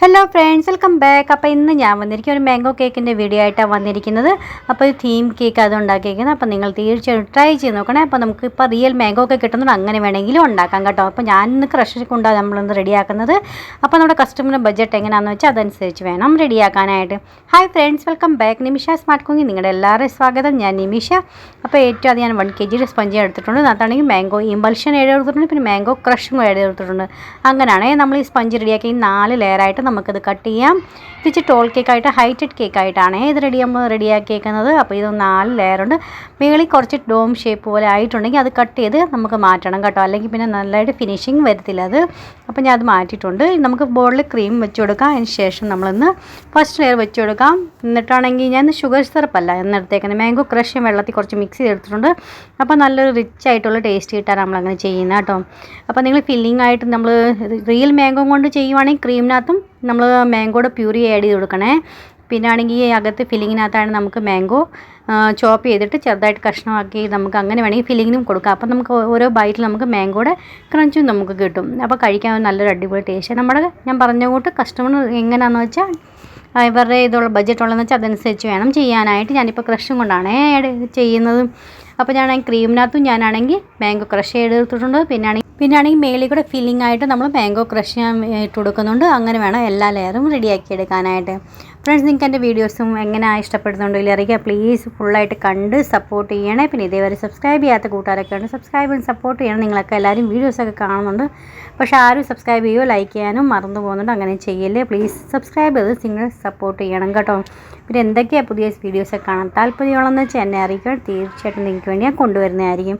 Hello friends, welcome back. അപ്പോൾ ഇന്ന് ഞാൻ വന്നിരിക്കും ഒരു മാംഗോ കേക്കിൻ്റെ വീഡിയോ ആയിട്ടാണ് വന്നിരിക്കുന്നത്. അപ്പോൾ ഒരു തീം കേക്ക് അത് ഉണ്ടാക്കിയിരിക്കുന്നത്. അപ്പോൾ നിങ്ങൾ തീർച്ചയായും ട്രൈ ചെയ്ത് നോക്കണേ. അപ്പോൾ നമുക്ക് ഇപ്പോൾ റിയൽ മാംഗോ ഒക്കെ കിട്ടുന്നത് അങ്ങനെ വേണമെങ്കിലും ഉണ്ടാക്കാം കേട്ടോ. അപ്പോൾ ഞാൻ ഇന്ന് ക്രഷർ കൊണ്ടാണ് നമ്മളിന്ന് റെഡിയാക്കുന്നത്. അപ്പോൾ നമ്മുടെ കസ്റ്റമറിൻ്റെ ബഡ്ജറ്റ് എങ്ങനെയാണെന്ന് വെച്ചാൽ അതനുസരിച്ച് വേണം റെഡിയാക്കാനായിട്ട്. Hi friends, welcome back. Nimisha smart cooking നിങ്ങളുടെ എല്ലാവരുടെയും സ്വാഗതം. ഞാൻ നിമിഷ. അപ്പോൾ ഏറ്റവും അത് ഞാൻ 1 kg സ്പഞ്ച് എടുത്തിട്ടുണ്ട്. അതാണെങ്കിൽ മാംഗോ ഇമ്പൾഷൻ എടുത്തിട്ടുണ്ട്, പിന്നെ മാംഗോ ക്രഷും എടുത്തിട്ടുണ്ട്. അങ്ങനെയാണെങ്കിൽ നമ്മൾ ഈ സ്പഞ്ച് റെഡിയാക്കി 4 ലെയറായിട്ട് നമുക്കത് കട്ട് ചെയ്യാം. തിരിച്ച് ടോൾ കേക്കായിട്ട് ഹൈറ്റഡ് കേക്കായിട്ടാണ് ഇത് റെഡിയാക്കിയേക്കുന്നത്. അപ്പോൾ ഇത് 4 ലെയറുണ്ട്. മുകളിൽ കുറച്ച് ഡോം ഷേപ്പ് പോലെ ആയിട്ടുണ്ടെങ്കിൽ അത് കട്ട് ചെയ്ത് നമുക്ക് മാറ്റണം കേട്ടോ, അല്ലെങ്കിൽ പിന്നെ നല്ലതായിട്ട് ഫിനിഷിങ് വരത്തില്ല അത്. അപ്പോൾ ഞാൻ അത് മാറ്റിയിട്ടുണ്ട്. നമുക്ക് ബോളിൽ ക്രീം വെച്ച് കൊടുക്കാം. അതിന് ശേഷം നമ്മളൊന്ന് ഫസ്റ്റ് ലെയർ വെച്ച് കൊടുക്കാം. എന്നിട്ടാണെങ്കിൽ ഞാൻ ഷുഗർ സിറപ്പല്ല എന്നെടുത്തേക്കുന്നത്, മാംഗോ ക്രഷ് വെള്ളത്തിൽ കുറച്ച് മിക്സ് ചെയ്തെടുത്തിട്ടുണ്ട്. അപ്പോൾ നല്ലൊരു റിച്ച് ആയിട്ടുള്ള ടേസ്റ്റ് കിട്ടാൻ നമ്മളങ്ങനെ ചെയ്യുന്നത് കേട്ടോ. അപ്പോൾ നിങ്ങൾ ഫില്ലിംഗ് ആയിട്ട് നമ്മൾ റിയൽ മാംഗോ കൊണ്ട് ചെയ്യുവാണെങ്കിൽ ക്രീമിനകത്തും നമ്മൾ മാംഗോയുടെ പ്യൂരി ആഡ് ചെയ്ത് കൊടുക്കണേ. പിന്നെ ആണെങ്കിൽ അകത്ത് ഫില്ലിങ്ങിനകത്താണ് നമുക്ക് മാംഗോ ചോപ്പ് ചെയ്തിട്ട് ചെറുതായിട്ട് കഷ്ണമാക്കി നമുക്ക് അങ്ങനെ വേണമെങ്കിൽ ഫില്ലിങ്ങിനും കൊടുക്കാം. അപ്പോൾ നമുക്ക് ഓരോ ബൈറ്റിൽ നമുക്ക് മാംഗോയുടെ ക്രഞ്ചും നമുക്ക് കിട്ടും. അപ്പോൾ കഴിക്കാൻ നല്ലൊരു അടിപൊളി ടേസ്റ്റ്. ഞാൻ പറഞ്ഞ കൂട്ട് കസ്റ്റമർ എങ്ങനെയാണെന്ന് വെച്ചാൽ ഇവരുടെ ഇതുള്ള ബഡ്ജറ്റ് ഉള്ളതെന്ന് വെച്ചാൽ അതനുസരിച്ച് വേണം ചെയ്യാനായിട്ട്. ഞാനിപ്പോൾ ക്രഷും കൊണ്ടാണ് ചെയ്യുന്നത്. അപ്പോൾ ഞാനാണെങ്കിൽ ക്രീമിനകത്തും ഞാനാണെങ്കിൽ മാംഗോ ക്രഷ് ചെയ്തെടുത്തിട്ടുണ്ട്. പിന്നെയാണെങ്കിൽ മേളിൽ കൂടെ ഫില്ലിംഗ് ആയിട്ട് നമ്മൾ മാംഗോ ക്രഷ് ഇട്ട് കൊടുക്കുന്നുണ്ട്. അങ്ങനെ വേണം എല്ലാ ലെയറും റെഡിയാക്കി എടുക്കാനായിട്ട്. ഫ്രണ്ട്സ്, നിങ്ങൾക്ക് എൻ്റെ വീഡിയോസും എങ്ങനെ ഇഷ്ടപ്പെടുന്നുണ്ടോ ഇല്ല അറിയിക്കുക. പ്ലീസ് ഫുള്ളായിട്ട് കണ്ട് സപ്പോർട്ട് ചെയ്യണേ. പിന്നെ ഇതേവരെ സബ്സ്ക്രൈബ് ചെയ്യാത്ത കൂട്ടുകാരൊക്കെ ഉണ്ട്, സബ്സ്ക്രൈബ് ചെയ്ത് സപ്പോർട്ട് ചെയ്യണം. നിങ്ങളൊക്കെ എല്ലാവരും വീഡിയോസൊക്കെ കാണുന്നുണ്ട്, പക്ഷേ ആരും സബ്സ്ക്രൈബ് ചെയ്യുകയോ ലൈക്ക് ചെയ്യാനും മറന്നു പോകുന്നുണ്ട്. അങ്ങനെ ചെയ്യല്ലേ. പ്ലീസ് സബ്സ്ക്രൈബ് ചെയ്ത് നിങ്ങൾ സപ്പോർട്ട് ചെയ്യണം കേട്ടോ. പിന്നെ എന്തൊക്കെയാണ് പുതിയ വീഡിയോസൊക്കെ കാണാൻ താല്പര്യമുള്ളതെന്ന് വെച്ചാൽ എന്നെ അറിയിക്കുക. തീർച്ചയായിട്ടും നിങ്ങൾക്ക് വേണ്ടി ഞാൻ കൊണ്ടുവരുന്നതായിരിക്കും.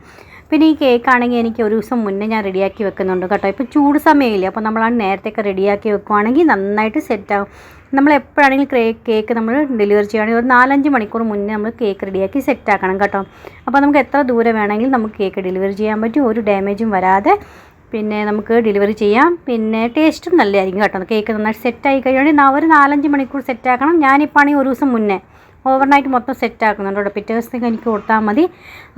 പിന്നെ ഈ കേക്കാണെങ്കിൽ എനിക്ക് ഒരു ദിവസം മുന്നേ ഞാൻ റെഡിയാക്കി വെക്കുന്നുണ്ട് കേട്ടോ. ഇപ്പോൾ ചൂട് സമയമില്ല, അപ്പോൾ നമ്മളാണ് നേരത്തെയൊക്കെ റെഡിയാക്കി വെക്കുവാണെങ്കിൽ നന്നായിട്ട് സെറ്റാകും. നമ്മൾ എപ്പോഴാണെങ്കിലും കേക്ക് നമ്മൾ ഡെലിവറി ചെയ്യുകയാണെങ്കിൽ ഒരു 4-5 മണിക്കൂർ മുന്നേ നമ്മൾ കേക്ക് റെഡിയാക്കി സെറ്റാക്കണം കേട്ടോ. അപ്പോൾ നമുക്ക് എത്ര ദൂരം വേണമെങ്കിലും നമുക്ക് കേക്ക് ഡെലിവറി ചെയ്യാൻ പറ്റും, ഒരു ഡാമേജും വരാതെ. പിന്നെ നമുക്ക് ഡെലിവറി ചെയ്യാം. പിന്നെ ടേസ്റ്റും നല്ലതായിരിക്കും കേട്ടോ. കേക്ക് നന്നായിട്ട് സെറ്റായി കഴിയുകയാണെങ്കിൽ ഒരു 4-5 മണിക്കൂർ സെറ്റാക്കണം. ഞാനിപ്പോൾ ആണെങ്കിൽ ഒരു ദിവസം മുന്നേ ഓവർനൈറ്റ് മൊത്തം സെറ്റാക്കുന്നുണ്ട് കേട്ടോ. പിറ്റേ ദിവസത്തേക്ക് എനിക്ക് കൊടുത്താൽ മതി.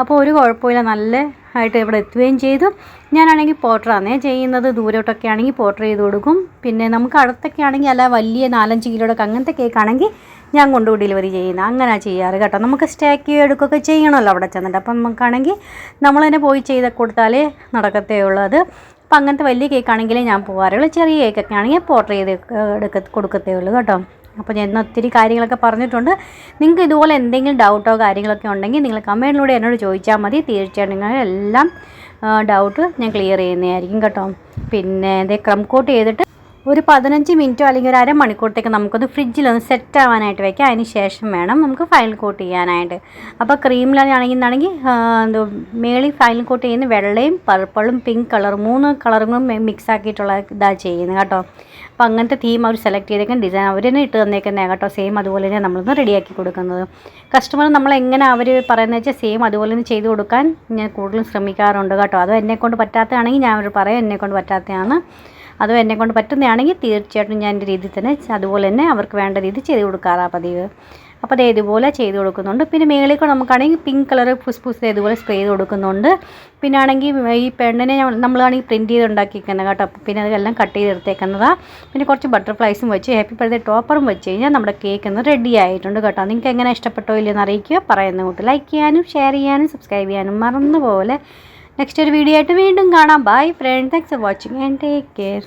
അപ്പോൾ ഒരു കുഴപ്പമില്ല, നല്ല ആയിട്ട് ഇവിടെ എത്തുകയും ചെയ്തു. ഞാനാണെങ്കിൽ പോട്ടറാണേ ചെയ്യുന്നത്. ദൂരോട്ടൊക്കെ ആണെങ്കിൽ പോട്ടർ ചെയ്ത് കൊടുക്കും. പിന്നെ നമുക്ക് അടുത്തൊക്കെ ആണെങ്കിൽ അല്ല വലിയ 4-5 കിലോയൊക്കെ അങ്ങനത്തെ കേക്കാണെങ്കിൽ ഞാൻ കൊണ്ടുപോയി ഡെലിവറി ചെയ്യുന്നത്. അങ്ങനെ ചെയ്യാറ് കേട്ടോ. നമുക്ക് സ്റ്റേക്ക് എടുക്കുകയൊക്കെ ചെയ്യണമല്ലോ അവിടെ ചെന്നിട്ട്. അപ്പം നമുക്കാണെങ്കിൽ നമ്മൾ തന്നെ പോയി ചെയ്ത് കൊടുത്താലേ നടക്കത്തേ ഉള്ളൂ അത്. അപ്പം അങ്ങനത്തെ വലിയ കേക്കാണെങ്കിലേ ഞാൻ പോകാറുള്ളൂ. ചെറിയ കേക്കൊക്കെ ആണെങ്കിൽ പോട്ടർ ചെയ്ത് കൊടുക്കത്തേ ഉള്ളൂ കേട്ടോ. അപ്പോൾ ഞാൻ ഇന്ന് ഒത്തിരി കാര്യങ്ങളൊക്കെ പറഞ്ഞിട്ടുണ്ട്. നിങ്ങൾക്ക് ഇതുപോലെ എന്തെങ്കിലും ഡൗട്ടോ കാര്യങ്ങളൊക്കെ ഉണ്ടെങ്കിൽ നിങ്ങൾ കമൻറ്റിലൂടെ എന്നോട് ചോദിച്ചാൽ മതി. തീർച്ചയായിട്ടും നിങ്ങളെല്ലാം ഡൗട്ട് ഞാൻ ക്ലിയർ ചെയ്യുന്നതായിരിക്കും കേട്ടോ. പിന്നെ ഇത് ക്രം കോട്ട് ചെയ്തിട്ട് ഒരു 15 മിനിറ്റോ അല്ലെങ്കിൽ ഒരു അരമണിക്കൂറത്തേക്ക് നമുക്കൊന്ന് ഫ്രിഡ്ജിലൊന്ന് സെറ്റ് ആവാനായിട്ട് വയ്ക്കാം. അതിന് ശേഷം വേണം നമുക്ക് ഫൈനൽ കോട്ട് ചെയ്യാനായിട്ട്. അപ്പോൾ ക്രീമിലാണെങ്കിൽ മേളിൽ ഫൈനൽ കോട്ട് ചെയ്യുന്ന വെള്ളയും പർപ്പിളും പിങ്ക് കളറും 3 കളറും മിക്സ് ആക്കിയിട്ടുള്ള ഇതാണ് ചെയ്യുന്നത് കേട്ടോ. അപ്പോൾ അങ്ങനത്തെ തീം അവർ സെലക്ട് ചെയ്തേക്കാൻ ഡിസൈൻ അവർ തന്നെ ഇട്ട് തന്നേക്കുന്നത് കേട്ടോ. സെയിം അതുപോലെ തന്നെ നമ്മളൊന്ന് റെഡിയാക്കി കൊടുക്കുന്നത്. കസ്റ്റമർ നമ്മളെങ്ങനെ അവർ പറയുന്നത് വെച്ചാൽ സെയിം അതുപോലെ തന്നെ ചെയ്ത് കൊടുക്കാൻ ഞാൻ കൂടുതലും ശ്രമിക്കാറുണ്ട് കേട്ടോ. അത് എന്നെക്കൊണ്ട് പറ്റാത്തതാണെങ്കിൽ ഞാൻ അവർ പറയാം എന്നെക്കൊണ്ട് പറ്റാത്തതാണ്. അതോ എന്നെക്കൊണ്ട് പറ്റുന്നതാണെങ്കിൽ തീർച്ചയായിട്ടും ഞാൻ എൻ്റെ രീതിയിൽ തന്നെ അതുപോലെ തന്നെ അവർക്ക് വേണ്ട രീതി ചെയ്ത് കൊടുക്കാറാണ് പതിവ്. അപ്പോൾ അത് ഇതുപോലെ ചെയ്ത് കൊടുക്കുന്നുണ്ട്. പിന്നെ മേളിൽ നമുക്കാണെങ്കിൽ പിങ്ക് കളർ ഫുസ് ഇതുപോലെ സ്പ്രേ ചെയ്ത് കൊടുക്കുന്നുണ്ട്. പിന്നെ ആണെങ്കിൽ ഈ പെണ്ണിനെ നമ്മളാണെങ്കിൽ പ്രിൻറ്റ് ചെയ്ത് ഉണ്ടാക്കിയിരിക്കുന്നത് കേട്ടോ. പിന്നെ അതെല്ലാം കട്ട് ചെയ്തെടുത്തേക്കുന്നതാണ്. പിന്നെ കുറച്ച് ബട്ടർഫ്ലൈസും വെച്ച് ഹാപ്പി ബർത്ത്ഡേ ടോപ്പറും വെച്ച് കഴിഞ്ഞാൽ നമ്മുടെ കേക്ക് ഒന്ന് റെഡി ആയിട്ടുണ്ട് കേട്ടോ. നിങ്ങൾക്ക് എങ്ങനെ ഇഷ്ടപ്പെട്ടോ ഇല്ലെന്ന് അറിയിക്കുക. പറയുന്ന കൂട്ട് ലൈക്ക് ചെയ്യാനും ഷെയർ ചെയ്യാനും സബ്സ്ക്രൈബ് ചെയ്യാനും മറന്നുപോലെ. നെക്സ്റ്റ് ഒരു വീഡിയോ ആയിട്ട് വീണ്ടും കാണാം. Bye friend, thanks for watching and take care.